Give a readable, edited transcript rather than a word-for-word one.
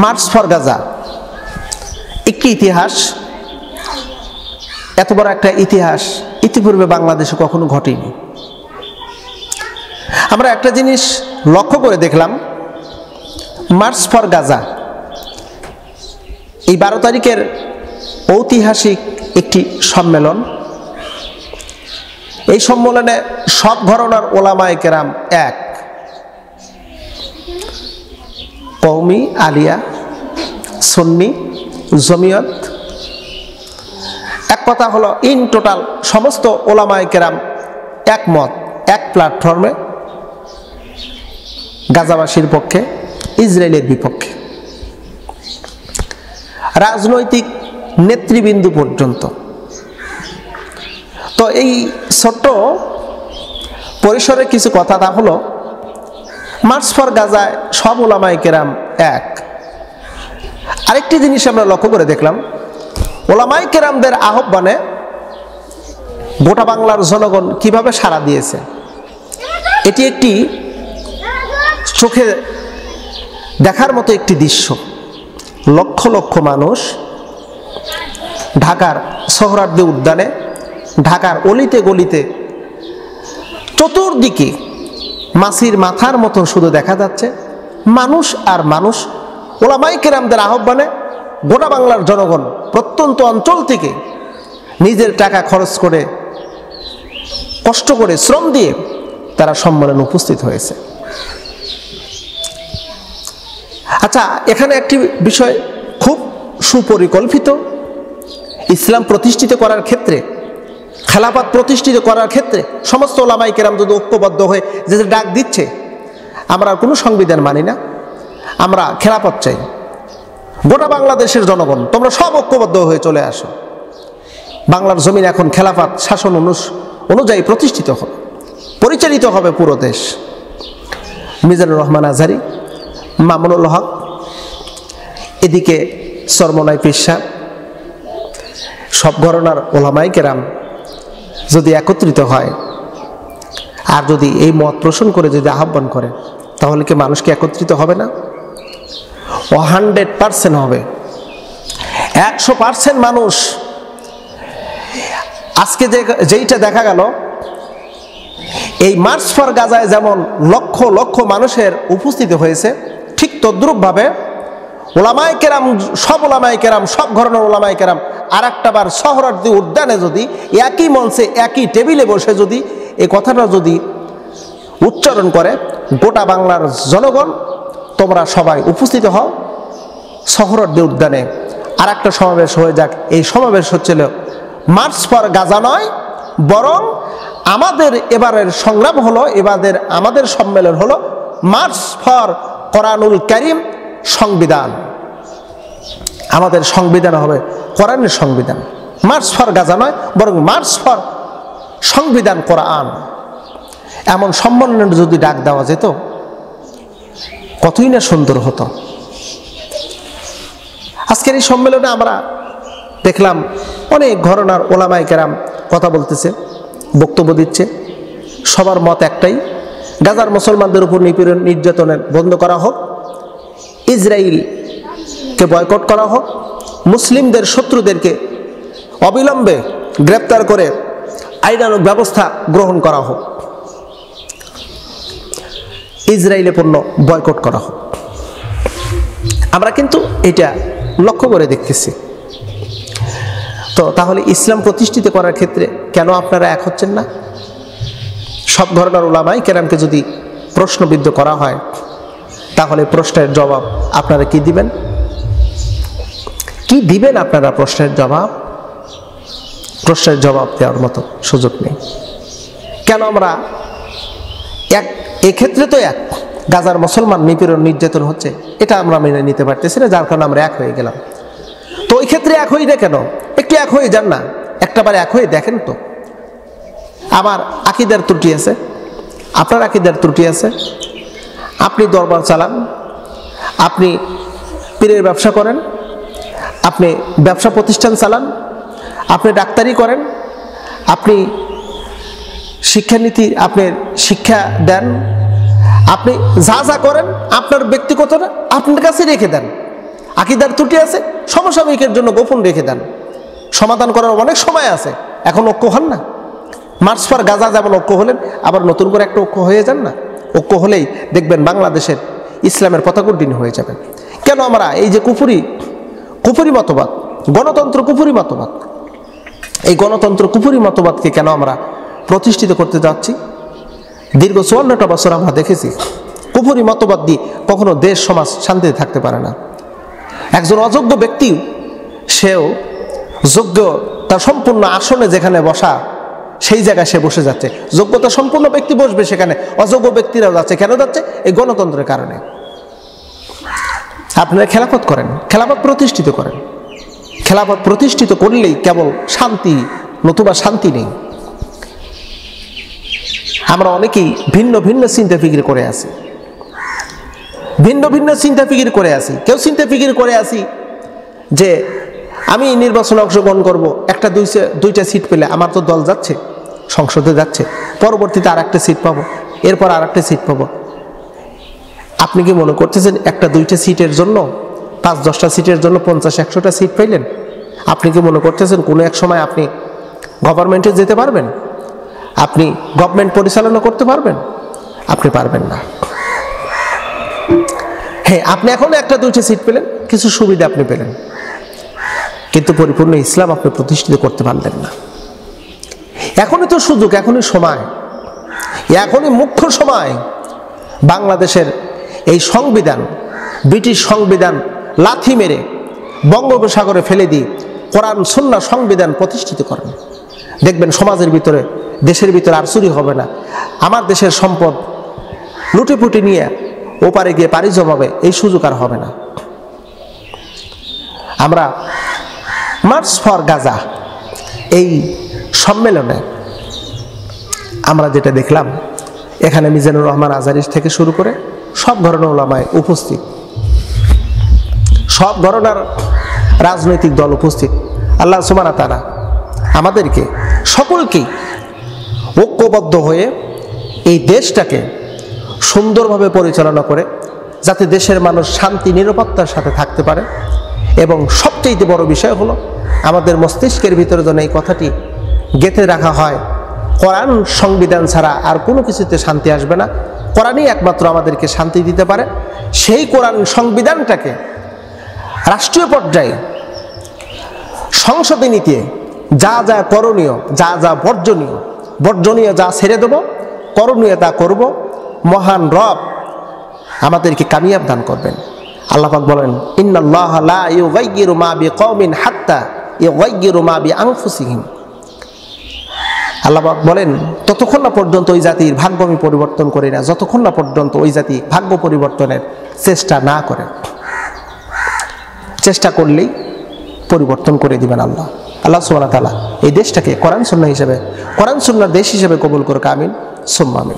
March for Gaza একটি ইতিহাস, এত বড় একটা ইতিহাস ইতিপূর্বে বাংলাদেশে কখনো ঘটেনি। আমরা একটা জিনিস লক্ষ্য করে দেখলাম, মার্চ ফর গাজা এই 12 তারিখের ঐতিহাসিক একটি সম্মেলন। এই সম্মেলনে সব ঘরানার ওলামায়ে কেরাম এক, কওমি, আলিয়া, সুন্নি, জমিয়ত, এক কথা হলো ইন টোটাল সমস্ত ওলামায়ে কেরাম একমত, এক প্ল্যাটফর্মে গাজাবাসীর পক্ষে, ইসরায়েলের বিপক্ষে, রাজনৈতিক নেতৃবৃন্দু পর্যন্ত। তো এই ছোট্ট পরিসরে কিছু কথা, তা হলো মার্চ ফর গাজায় সব ওলামায়ে কেরাম এক। আরেকটি জিনিস আমরা লক্ষ্য করে দেখলাম, ওলামায়ে কেরামদের আহ্বানে গোটা বাংলার জনগণ কিভাবে সাড়া দিয়েছে। এটি একটি চোখে দেখার মতো একটি দৃশ্য। লক্ষ লক্ষ মানুষ ঢাকার সোহরাওয়ার্দী উদ্যানে, ঢাকার অলিতে গলিতে, চতুর্দিকে মাছির মাথার মতো শুধু দেখা যাচ্ছে মানুষ আর মানুষ। ওলামায়ে কেরামদের আহ্বানে গোটা বাংলার জনগণ প্রত্যন্ত অঞ্চল থেকে নিজের টাকা খরচ করে, কষ্ট করে, শ্রম দিয়ে তারা সম্মেলনে উপস্থিত হয়েছে। আচ্ছা, এখানে একটি বিষয় খুব সুপরিকল্পিত। ইসলাম প্রতিষ্ঠিত করার ক্ষেত্রে, খেলাফত প্রতিষ্ঠিত করার ক্ষেত্রে সমস্ত ওলামায়ে কেরাম যদি ঐক্যবদ্ধ হয়ে যে ডাক দিচ্ছে, আমরা কোনো সংবিধান মানি না, আমরা খেলাফত চাই, গোটা বাংলাদেশের জনগণ তোমরা সব ঐক্যবদ্ধ হয়ে চলে আসো, বাংলার জমিন এখন খেলাফত শাসন অনুযায়ী প্রতিষ্ঠিত হবে, পরিচালিত হবে পুরো দেশ। মিজানুর রহমান আজহারী, মামুনুল হক, এদিকে চরমনাই পীর সাহেব, সব ঘরানার ওলামায়ে কেরাম যদি একত্রিত হয় আর যদি এই মত পোষণ করে যদি আহ্বান করে, তাহলে কি মানুষ কি একত্রিত হবে না? 100% হবে, 100% মানুষ। আজকে যেইটা দেখা গেল, এই মার্চ ফর গাজায় যেমন লক্ষ লক্ষ মানুষের উপস্থিতি হয়েছে, ঠিক তদ্রূপভাবে ওলামায়ে কেরাম, সব ওলামায়ে কেরাম, সব ঘরানার ওলামায়ে কেরাম আর একটা বার সোহরাওয়ার্দী উদ্যানে যদি একই মঞ্চে একই টেবিলে বসে যদি এই কথাটা যদি উচ্চারণ করে, গোটা বাংলার জনগণ তোমরা সবাই উপস্থিত হও, সোহরাওয়ার্দী উদ্যানে আর একটা সমাবেশ হয়ে যাক। এই সমাবেশ হচ্ছিল মার্চ ফর গাজা নয়, বরং আমাদের এবারের সংগ্রাম হলো, আমাদের সম্মেলন হলো মার্চ ফর কোরআনুল কারীম, সংবিধান। আমাদের সংবিধান হবে কোরআনের সংবিধান। মার্চ ফর গাজা নয়, বরং মার্চ ফর সংবিধান কোরআন। এমন সম্মেলনের যদি ডাক দেওয়া যেত, কতই না সুন্দর হতো। আজকের এই সম্মেলনে আমরা দেখলাম অনেক ঘরানার ওলামায়ে কেরাম কথা বলতেছে, বক্তব্য দিচ্ছে। সবার মত একটাই, গাজার মুসলমানদের উপর নিপীড়ন নির্যাতনের বন্ধ করা হোক, ইসরায়েলকে বয়কট করা হোক, মুসলিমদের শত্রুদেরকে অবিলম্বে গ্রেপ্তার করে আইনানুগ ব্যবস্থা গ্রহণ করা হোক, ইসরায়েলের পণ্য বয়কট করা হোক। আমরা কিন্তু এটা লক্ষ্য করে দেখতেছি। তো তাহলে ইসলাম প্রতিষ্ঠিত করার ক্ষেত্রে কেন আপনারা এক হচ্ছেন না? সব ধরনের ওলামায়ে কেরামকে যদি প্রশ্নবিদ্ধ করা হয়, তাহলে প্রশ্নের জবাব আপনারা কি দিবেন? কি দিবেন আপনারা? প্রশ্নের জবাব দেওয়ার মতো সুযোগ নেই। কেন আমরা এক? এক্ষেত্রে তো এক, গাজার মুসলমান নিপীড়ন নির্যাতন হচ্ছে, এটা আমরা মেনে নিতে পারতেছি না, যার কারণে আমরা এক হয়ে গেলাম। তো ওই ক্ষেত্রে এক হই না কেন? একটু এক হয়ে যান না, একটাবার এক হয়ে দেখেন তো। আমার আকীদার ত্রুটি আছে, আপনার আকীদার ত্রুটি আছে, আপনি দরবার চালান, আপনি পীরের ব্যবসা করেন, আপনি ব্যবসা প্রতিষ্ঠান চালান, আপনি ডাক্তারি করেন, আপনি শিক্ষানীতি, আপনি শিক্ষা দেন, আপনি যা যা করেন আপনার ব্যক্তিগতটা আপনার কাছে রেখে দেন। আকীদার ত্রুটি আছে, সমসাময়িকের জন্য গোপন রেখে দেন, সমাধান করার অনেক সময় আছে, এখন ঐক্য হন না। মার্চ ফর গাজা যেমন ঐক্য হলেন, আবার নতুন করে একটা ঐক্য হয়ে যান না। ঐক্য হলেই দেখবেন বাংলাদেশের ইসলামের পতাকা উড্ডীন হয়ে যাবে। কেন আমরা এই যে কুফরি মতবাদ, গণতন্ত্র কুফরি মতবাদ, এই গণতন্ত্র কুফরি মতবাদকে কেন আমরা প্রতিষ্ঠিত করতে যাচ্ছি? দীর্ঘ 54টা বছর আমরা দেখেছি কুফরি মতবাদ দিয়ে কখনো দেশ সমাজ শান্তিতে থাকতে পারে না। একজন অযোগ্য ব্যক্তি সেও যোগ্য, তার সম্পূর্ণ আসনে যেখানে বসা সেই জায়গায় সে বসে যাচ্ছে, যোগ্যতা সম্পূর্ণ ব্যক্তি বসবে সেখানে, অযোগ্য ব্যক্তিরাও যাচ্ছে। কেন যাচ্ছে? এই গণতন্ত্রের কারণে। আপনারা খেলাফত করেন, খেলাফত প্রতিষ্ঠিত করেন, খেলাফত প্রতিষ্ঠিত করলেই কেবল শান্তি, নতুবা শান্তি নেই। আমরা অনেকেই ভিন্ন ভিন্ন চিন্তা ফিকির করে আছি, ভিন্ন ভিন্ন চিন্তা ফিকির করে আছি। কেউ চিন্তা ফিকির করে আছি যে আমি নির্বাচনে অংশগ্রহণ করব, একটা দুইটা সিট পেলে আমার তো দল যাচ্ছে, সংসদে যাচ্ছে, পরবর্তীতে আর একটা সিট পাবো, এরপর আর একটা সিট পাবো। আপনি কি মনে করতেছেন একটা দুইটা সিটের জন্য, 5-10টা সিটের জন্য 50-100টা সিট পাইলেন? আপনি কি মনে করতেছেন কোনো এক সময় আপনি গভর্নমেন্টে যেতে পারবেন? আপনি গভর্নমেন্ট পরিচালনা করতে পারবেন? আপনি পারবেন না। হ্যাঁ, আপনি এখন একটা দুইটা সিট পেলেন, কিছু সুবিধা আপনি পেলেন, কিন্তু পরিপূর্ণ ইসলাম আপনি প্রতিষ্ঠিত করতে পারলেন না। এখনই তো সুযোগ, এখনই সময়, এখনই মুখ্য সময় বাংলাদেশের এই সংবিধান, ব্রিটিশ সংবিধান লাথি মেরে বঙ্গোপসাগরে ফেলে দিয়ে কোরআন সুন্নাহ সংবিধান প্রতিষ্ঠিত করেন। দেখবেন সমাজের ভিতরে, দেশের ভিতরে আর চুরি হবে না। আমার দেশের সম্পদ লুটেপুটে নিয়ে ওপারে গিয়ে পাড়ি জমাবে, এই সুযোগ আর হবে না। আমরা মার্চ ফর গাজা এই সম্মেলনে আমরা যেটা দেখলাম, এখানে মিজানুর রহমান আজহারী থেকে শুরু করে সব ধরনের ওলামায়ে উপস্থিত, সব ধরনের রাজনৈতিক দল উপস্থিত। আল্লাহ সুবহানাহু ওয়া তাআলা আমাদেরকে সকলকেই ঐক্যবদ্ধ হয়ে এই দেশটাকে সুন্দরভাবে পরিচালনা করে যাতে দেশের মানুষ শান্তি নিরাপত্তার সাথে থাকতে পারে। এবং সবচেয়ে বড় বিষয় হলো আমাদের মস্তিষ্কের ভিতরে যেন এই কথাটি গেঁথে রাখা হয়, কোরআন সংবিধান ছাড়া আর কোনো কিছুতে শান্তি আসবে না, কোরআনই একমাত্র আমাদেরকে শান্তি দিতে পারে। সেই কোরআন সংবিধানটাকে রাষ্ট্রীয় পর্যায়ে সংসদে নিতে যা যা করণীয়, যা যা বর্জনীয় যা ছেড়ে দেব, করণীয় তা করব। মহান রব আমাদেরকে কামিয়াব দান করবেন। আল্লাহ পাক বলেন, ইন্নাল্লাহা লা ইউগাইয়িরু মা বিকওমিন হাত্তা ইউগাইয়িরু মা বিআনফুসিহিম। আল্লাহ পাক বলেন, ততক্ষণ না পর্যন্ত ওই জাতির ভাগ্য আমি পরিবর্তন করি না, যতক্ষণ না পর্যন্ত ওই জাতি ভাগ্য পরিবর্তনের চেষ্টা না করে। চেষ্টা করলেই পরিবর্তন করে দিবেন আল্লাহ। আল্লাহ সুবহানাহু ওয়া তাআলা এই দেশটাকে কোরআন সুন্নাহ হিসেবে, কোরআন সুন্নাহর দেশ হিসেবে কবুল করুক। আমিন সুম্মা আমিন।